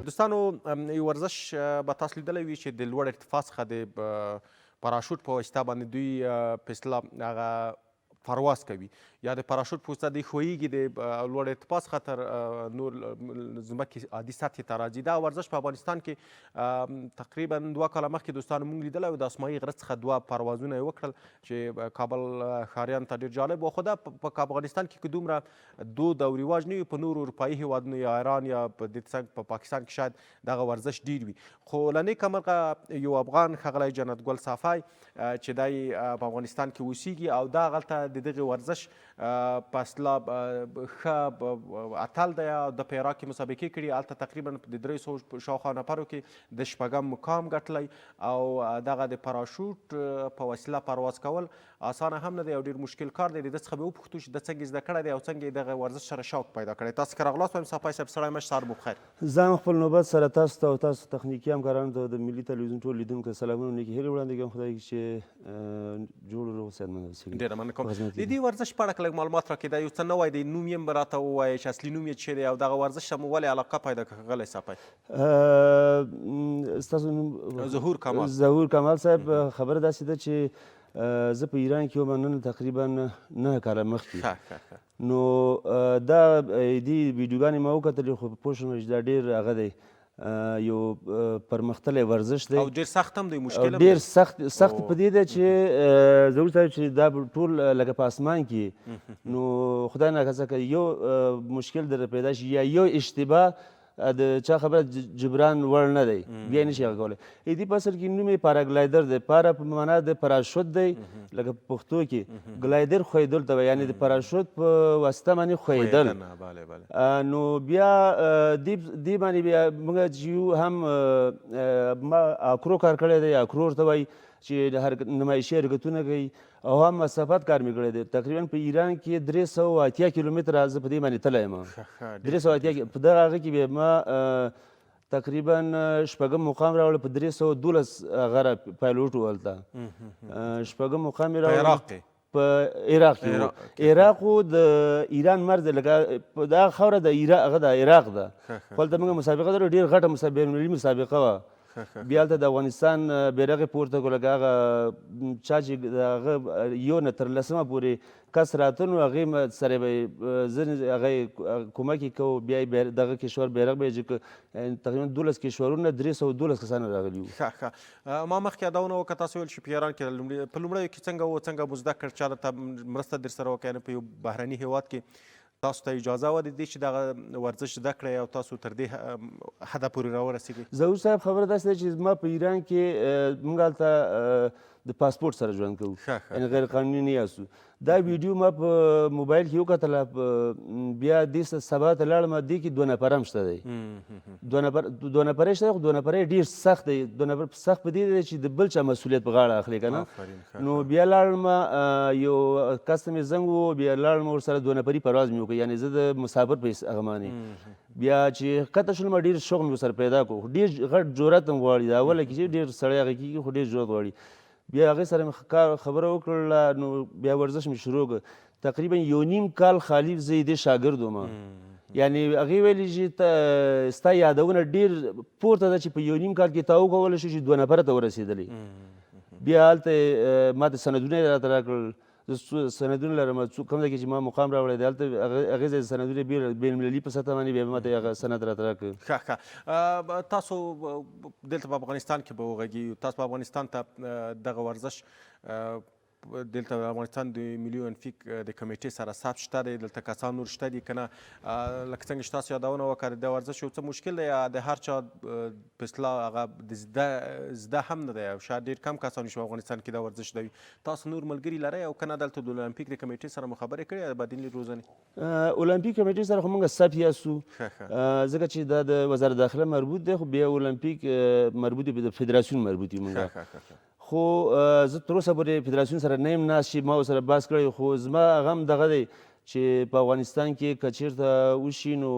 دوستانو یو ورزش به تاسو لیدلی وي چې د لوړ ارتفاع څخه د پاراشوټ په واسطه باندې دوی په اصطلاح هغه پرواز کوي یا د پاراشوټ په واسطه دوی ښویېږي د لوړ ارتفاع څخه تر نور ځمکې عادي سطحې ته راځي. دا ورزش په افغانستان کې تقریبا 2 کاله مخکې دوستانو موږ لیدلی و. د اسمایي غره څخه 2 پروازونه یې وکړل چې کابل ښاریانو ته ډېر جالب و. خو دا په افغانستان کې که دومره دود او رواج نه وي، په نورو اروپایي هېوادونو یا ایران یا په دې څنګ په پاکستان کې شاید دغه ورزش ډېر وي. خو له نیکه مرغه یو افغان ښاغلی جنت ګل صافی چې دی په افغانستان کې اوسیږي او دا هغلته د دغې ورزش په اصطلاح ښه اتل دی او د په عراق کې مسابقې کړي. هلته تقریبا د 300 شاوخوا نفرو کې د 8م مقام ګټلی او دغه د پاراشوټ په وسیله پرواز کول اسانه هم نه دی او ډېر مشکل کار دی. د ده څخه به وپوښتو چې د څنګه زده کړی دی او څنګه یې دغه ورزش سره شوق پیدا کړی. تاسو که راغلاست وایم صافی صاحب، سړی مشر سهار مو بخیر. زه خپل نوبت سره تاسو ته او تاسو تخنیکي همکارانو ته د ملي تلویزیون ټول لیدونکو سلامونه نیکې هیلې وړاندې کوم. خدای چې جوړ روغ صحتمند اوسئ. ډېره مننه کوم. د دې ورزش په اړه لږ معلومات راکړئ. دا یو څه نوی دی، نوم یې راته ووایئ چې اصلي نوم یې څه دی او دغه ورزش ته مو ولې علاقه پیدا کړه ښاغلی صافی؟ ستاسو نوم ظهور کمال. ظهور کمال صاحب، خبره داسې ده چې زه په ایران کې وم نن تقریبا 9 کاله مخکې. نو دا دې ویډیوګانې ما وکتلې خو پوه شوم چې دا ډېر هغه دی یو پرمختللی ورزش دی او ډېر سخت هم دی، مشکل هم ډېر سخت په دې ده چې ظهور صاحب چې دا ټول لکه په اسمان کې نو خدای ناکسه که یو مشکل در پیدا شي یا یو اشتباه د چا خبره جبران وړ نه دی، بیا یې نشي هغه کولی. دې په اصل کې نوم یې پاراګلایدر دی. پارا په معنا د پراشوت دی، لکه په پښتو کې ګلایدر ښویېدل ته وایي، یعنې د پراشوت په واسطه باندې ښویېدل. نو بیا دې باندې بیا موږ چې یو هم ما اکرو کار کړی دی، اکرو ورته وایي چې نمایشي حرکتونه کوي او هم مسافت کار مې کړی دی. تقریبا په ایران کې 380 کیلومتره زه په دې باندې تللی یم. 380 په دغه هغه کې بیا ما تقریبا 8م مقام راوړی په 312 غره پایلوټ و هلته 8م مقام یې راوړی په عراق کې. عراق خو د ایران مرز دی، لکه دا خاوره د عراق ده. خو هلته موږ مسابقه لرو، ډېر غټه بینالمللي مسابقه وه. بیا هلته د افغانستان بیرغ یې پورته کړو، لکه هغه چا چې د هغه یو نه تر 10مه پورې کس راته نو هغې سره به یې ځینې هغه کومک یې کوو. بیا یې دغه کشور بیرغ به یې تقریبا 12 کشورونه 312 کسان راغلي وو. ما مخکې یادونه وکړه، تاسو ویل چې په ایران کې په لومړیو کې څنګه و، څنګه مو زده کړ، چا درته مرسته در سره وکړه، په یو بهرني هېواد کې تاسو ته اجازه وه د دې چې دغه ورزش زده کړئ او تاسو تر دې حده پورې راورسېږئ؟ ظهور صاحب خبره داسې ده چې زما په ایران کې موږ هلته د پاسپورټ سره ژوند کوو، یعنې غیر قانوني نه یاستو. دا ویډیو ما په موبایل کې وکتله، بیا دې سبا ته لاړم، دې کې 2 نفره هم شته دی. 2 نفره شته، خو 2 نفره ډېر سخت دی. 2 نفر سخت په دې دی چې د بل چا مسؤلیت په غاړه اخلي که نه. نو بیا لاړم، یو کس ته مې زنګ ووهو، بیا لاړم ورسره 2 نفري پرواز مې وکړ، یعنې زه د مسافر په هغه باندې. بیا چې ښکته شولم ډېر شوق مې ورسره پیدا کړو. ډېر غټ جرأت هم غواړي، د اوله کې چې ډېر سړی هغه کېږي، خو ډېر جرأت غواړي. بیا هغې سره مې خبره وکړله، نو بیا ورزش مې شروع کړ. تقریبا 1.5 کال خالي زه یې دې شاګرد وم. یعنې هغې ویلي چې ستا یادونه ډېر پورته ده چې په 1.5 کال کې تا وکولی شو چې 2 نفره ته ورسېدلی. بیا هلته ما ته سندونه یې راته راکړل. زه سندونه لرم، کوم ځای کې چې ما مقام راوړی دی هلته هغې ځای سندونه بینالمللي په سطحه باندې بیا ما ته هغه سند راته راکړ. ښه تاسو دلته په افغانستان کې به وغږیږو، تاسو په افغانستان ته دغه ورزش دلته د افغانستان د ملي اولمپیک د کمیټې سره ثبت شته دی، دلته کسان نور شته دي که نه؟ لکه څنګه چې تاسو یادونه وکړه د ورزش یو څه مشکل دی، د هر چا په اصطلاح هغه د زده هم نه دی او شاید ډېر کم کسان چې په افغانستان کې دا ورزش زده وي. تاسو نور ملګري لرئ او که نه دلته د اولمپیک د کمیټې سره مو خبرې کړې د بدني روزنې؟ اولمپیک کمیټې سره خو موږ ثبت یاستو، ځکه چې دا د وزارت داخله مربوط دی، خو بیا اولمپیک مربوط دی، د فدراسیون مربوط یو موږ. خو زه تر اوسه پورې فدراسیون سره نه یم ناست چې ما ورسره بحث کړی، خو زما هغه هم دغه دی چې په افغانستان کې که چېرته وشي نو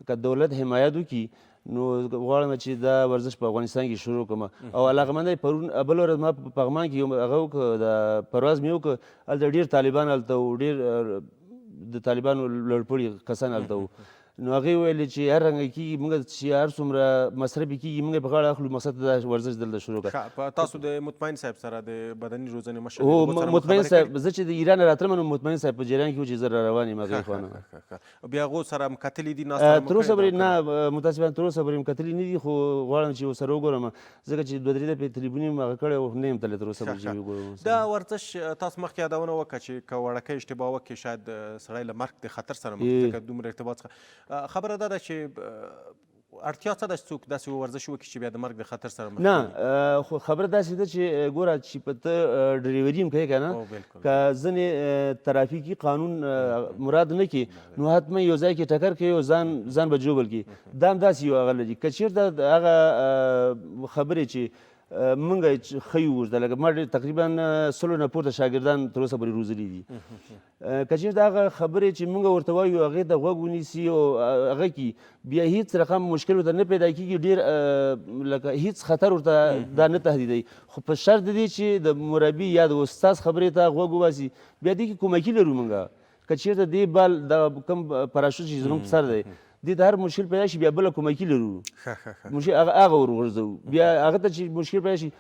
که دولت حمایت وکړي نو غواړم چې دا ورزش په افغانستان کې شروع کړم. او علاقمنده پرون بله ورځ ما په پغمان کې یو هغه وکړه، د پرواز مې وکړه. هلته ډېر طالبان هلته وو، ډېر د طالبانو لړپړي کسان هلته وو. نو هغې ویلې چې هر رنګه کېږي موږ چې هر څومره مصرف یې کېږي موږ یې په غاړه اخلو مقصد ته دا ورزش دلته شروع کړه. تاسو د مطمئن صاحب سره د بدني روزنې مشر هو مطمئن صاحب زه چې د ایران نه راتلم نو مطمئن صاحب په جریان کې و چې زه را روان یم هغې خوا نه. بیا هغو سره م کتلي دي تر اوسه پورې نه متاسفانه تر اوسه پورې م کتلي نه دي خو غواړم چې ورسره وګورم ځکه چې دوه درې دفعې تلیفون یې هغه کړی و نه یم تللی تر اوسه پورې چې وګورم. دا ورزش تاسو مخکې یادونه وکړه چې که وړکی اشتباه وکړي شاید سړی له مرګ د خطر سره مخ ځکه دومره ارتباط څخه خبره دا ده چې اړتیا څه ده چې څوک داسې ورزش وکړي چې بیا د مرګ د خطر سره مخ نه خو خبره داسې ده چې ګوره چې په ته ډریوري هم کوې که نه که ځینې ترافیکي قانون مراد نه کړي نو حتما یو ځای کې ټکر کوي او ځان به ژوبل کړي دا هم داسې یو هغه لري که چېرته هغه خبرې چې موږ ښیو ورته لکه ما تقریبا 100 نه پورته شاګردان تر اوسه پورې روزلي دي که چېرته هغه خبرې چې موږ ورته وایو هغې ته غوږ ونیسي او هغه کړي بیا هېڅ رقم مشکل ورته نه پیدا کېږي ډېر لکه هېڅ خطر ورته دا نه تهدیدوي خو په شرط د دې چې د مربي یا د استاد خبرې ته غوږ وباسي بیا دې کې کومکي لرو موږ که چېرته دې بال د کوم پراشوټ چې زموږ په سر دی دې ته هر مشکل پیدا شي بیا بله کومکي لرو مشکل هغه ورغورځوو بیا هغه ته چې مشکل پیدا شي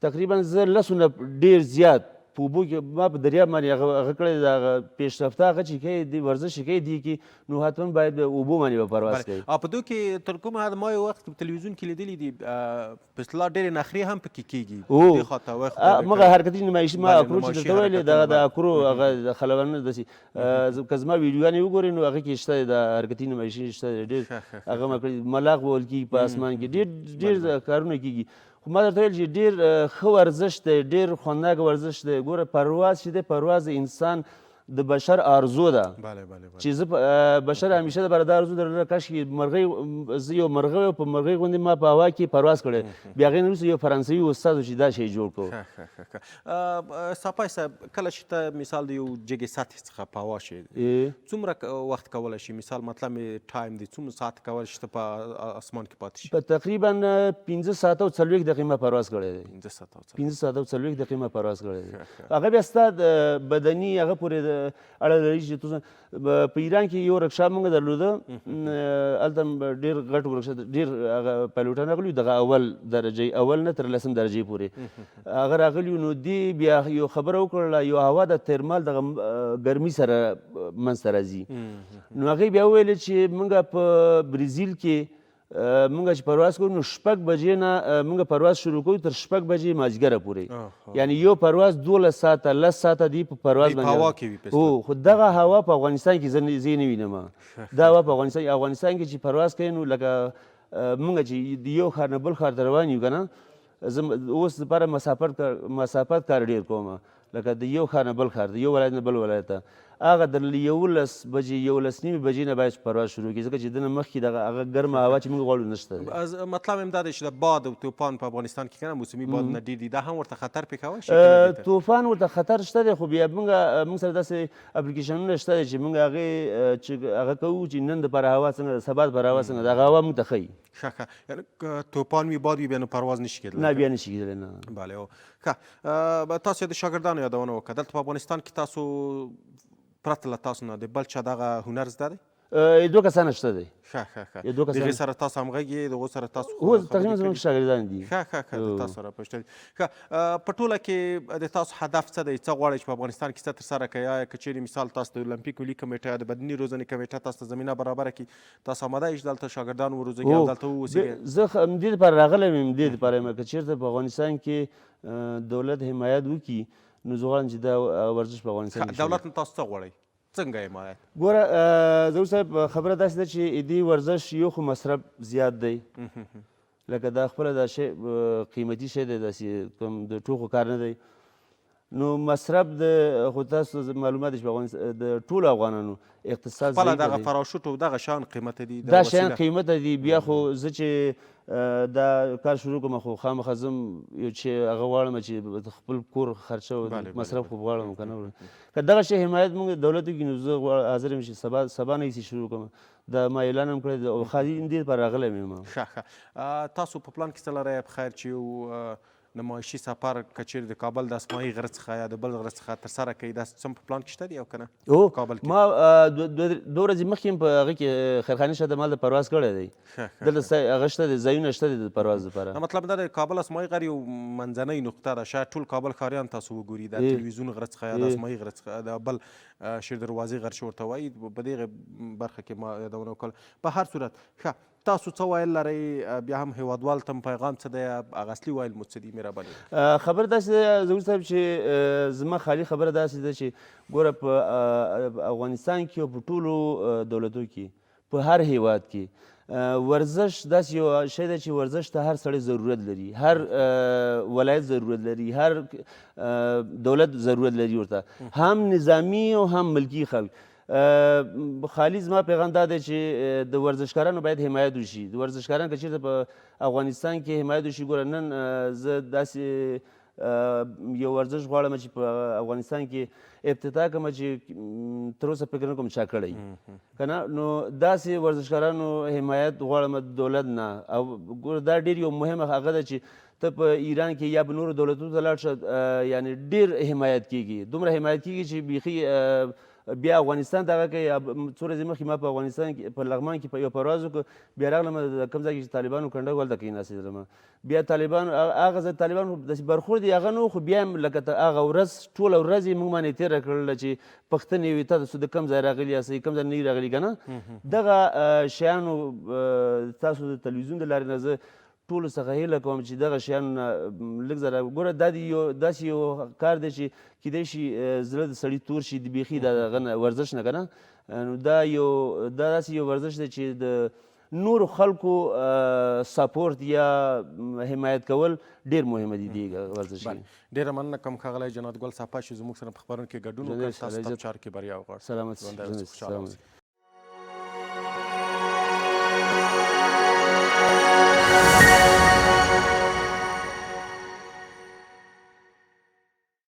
تقریبا زه 10 نه ډېر زیات په اوبو کې ما په دریاب باندې هغه کړی د هغه پیشرفته هغه چې کوي د ورزش چې کوي دې کې نو حتما باید اوبو باندې به پرواز کوي. او په دو کې تر کومه حد ما یو وخت په تلویزیون کې لیدلي دي په اصطلاح ډېرې نخرې هم پکې کېږي دې خواته وخت مغه حرکتي نمایشي ما اکرو چې درته ویلې دغه د اکرو هغه د خلبانه داسې که زما ویډیوګانې وګورې نو هغه کې شته د حرکتي نمایشي شته ډېر هغه ما کړي ملاق به ویل کېږي په اسمان کې ډېر کارونه کېږي خو ما درته ویل چې ډېر ښه ورزش دی ډېر خوندناک ورزش دی ګوره پرواز چې دی پرواز د انسان د بشر آرزو ده چې زه بشر همیشه دپاره دا آرزو درلوده کاشکې مرغۍ زه یو مرغه وم په مرغۍ غوندې ما په هوا کې پرواز کړی بیا هغې نه وروسته یو فرانسوي استاد و چې دا شی جوړ کړو. ساپای صاحب کله چې ته مثال د یو جګې سطحې څخه په هوا شې څومره وخت کولی شي مثال مطلب مې ټایم دی څومره ساعت کولی شي ته په اسمان کې پاتې شي؟ په تقریبا 15 ساعته او 40 دقیقې ما پرواز کړی دی 15 ساعته او 40 دقیقې ما پرواز کړی دی هغه بیا ستا د بدني هغه پورې اړه لري چې په ایران کې یو ورکشاپ موږ درلوده هلته ډېر غټ ورکشاپ ډېر هغه پایلوټان راغلي وو دغه اول درجې اول نه تر 10 درجې پورې هغه راغلي وو نو دې بیا یو خبره وکړله یو هوا د ترمال دغه ګرمي سره منځته راځي نو هغې بیا وویلې چې موږ په برزیل کې موږ چې پرواز کوو نو 6 بجې نه موږ پرواز شروع کوو تر 6 بجې مازدیګره پورې یعنی یو پرواز 12 ساعته 10 ساعته دی په پرواز باندې هو خو دغه هوا په افغانستان کې زه نه وینم دا هوا په افغانستان کې چې پرواز کوي نو لکه موږ چې د یو ښار نه بل ښار ته روان یو که نه زه اوس دپاره مسافت کار ډېر کوم لکه د یو ښار نه بل ښار د یو ولایت نه بل ولایت ته هغه د 11 بجې 11:30 بجې نه باید پرواز شروع کړي ځکه چې دنه مخکې دغه هغه ګرمه هوا چې موږ غواړو نشته مطلب هم دا دی چې د باد او طوفان په افغانستان کې که نه موسمي بادونه ډېر دي دا هم ورته خطر پې کولی شي طوفان ورته خطر شته دی خو بیا موږ سره داسې اپلیکیشنونه شته دی چې موږ هغې چې هغه کوو چې نن دپاره هوا څنګه ده سبا دپاره هوا څنګه ده هغه هوا موږ ته ښیي ښه یعنې که طوفان وي باد وي بیا نو پرواز نشي کېدلی نه بیا نشي کېدلی نه بله ښه تاسو د شاګردانو یادونه وکړه دلته په افغانستان کې تاسو پرته له تاسو نه د بل چا دغه هنر زده دی؟ 2 کسان شته دی ښه دغې سره تاسو همغږي د هغو سره تاسو هو تقریبا زموږ شاګردان دي ښه د تاسو سره پوښتنې ښه په ټوله کې د تاسو هدف څه دی څه غواړئ چې په افغانستان کې څه ترسره کړئ یا که چیرې مثال تاسو د المپیک ملي کمیټه یا د بدني روزنې کمیټه تاسو ته زمینه برابره کړي تاسو آماده یئ چې دلته شاګردان وروزئ او دلته واوسئ زه همدې دپاره راغلی یم همدې دپاره یم که چېرته په افغانستان کې دولت حمایت وکړي نو زه غواړم چې دا ورزش په افغانستان کې دولت نه تاسو څه غواړئ څنګه حمایت؟ ګوره ظهور صاحب خبره داسې ده چې دې ورزش یو خو مصرف زیات دی لکه دا خپله دا شی قیمتي شی دی داسې کوم د ټوکو کار نه دی نو مصرف د خو تاسو معلومات دي چې د ټولو افغانانو اقتصاد خپله دغه فراشوټ او دغه شیان قیمته دي دا شیان قیمته دي بیا خو زه چې دا کار شروع کوم خو خامخا زم یو چې هغه غواړم چې خپل کور خرچه او مصرف خو غواړم که نه که دغه شی حمایت موږ دولت وکړي نو زه حاضر یم چې سبا نه یې شروع کوم دا ما اعلان هم کړی او خالي دې دپاره راغلی یم ښه تاسو په پلان کې څه لرئ په خیر چې یو نمایشي سفر که چیرې د کابل د اسماعي غره څخه یا د بل غره څخه ترسره کوي دا څه په پلان کې شته دي او که نه او کابل کې ما دوه ورځې مخکې هم په هغه کې خیرخانې شاته مال د پرواز کړی دی دلته هغه شته دی ځایونه شته دي د پرواز لپاره مطلب دا د کابل اسماعي غر یو منځنۍ نقطه ده شاید ټول کابل ښاریان تاسو وګوري د تلویزیون غره څخه یا د اسماعي غره څخه د بل شیر دروازې غر چې ورته وایي په دغې برخه کې ما یادونه وکړل په هر صورت ښه تاسو څه ویل لرئ بیا هم هیوادوال ته پیغام څه دی هغه اصلي ویل مو څه دي مهرباني خبر داسې ده ظهور صاحب چې زما خالي خبره داسې ده چې ګوره په افغانستان کې او په ټولو دولتو کې په هر هیواد کې ورزش داسې یو شی دی چې ورزش ته هر سړی ضرورت لري هر ولایت ضرورت لري هر دولت ضرورت لري ورته هم نظامی او هم ملکي خلک خالي زما پیغام دا دی چې د ورزشکارانو باید حمایت وشي د ورزشکاران که چېرته په افغانستان کې حمایت وشي ګوره نن زه داسې یو ورزش غواړم چې په افغانستان کې ابتدا کومه چې تر اوسه فکر نه کوم چا کړی که نه نو داسې ورزشکارانو حمایت غواړم دولت نه او ګوره دا ډېر یو مهمه هغه ده چې ته په ایران کې یا په نورو دولتونو ته لاړ شه یعنې ډېر حمایت کېږي دومره حمایت کېږي چې بیخي بیا افغانستان ته هغه کوي څو ورځې مخکې ما په افغانستان کې په لغمان کې یو پرواز وکړ بیا راغلم د کوم ځای کې چې طالبانو کنډه هلته کېناستېدلم بیا طالبان هغه ځای طالبان داسې برخورد یې هغه نه و خو بیا هم لکه هغه ورځ ټوله ورځ یې موږ باندې تېره کړله چې پوښتنې وي تاسو د کوم ځای راغلي یاستئ کوم ځای نه یې راغلي که نه دغه شیانو تاسو د تلویزیون د لارې نه زه ټولو څخه هیله کوم چې دغه شیان لږ ذره ګوره دا داسې یو کار دی چې کیدای شي زړه د سړي تور شي د بیخي د هغه ورزش نه که نه نو دا داسې یو ورزش دی چې د نورو خلکو سپورت یا حمایت کول ډېر مهمه دي دې ورزش کې ډېره مننه کوم ښاغلی جنات ګل صاحب چې زموږ سره په خپرونه کې ګډون وکړ تاسو ته په چارو کې بریا وغواړم سلامت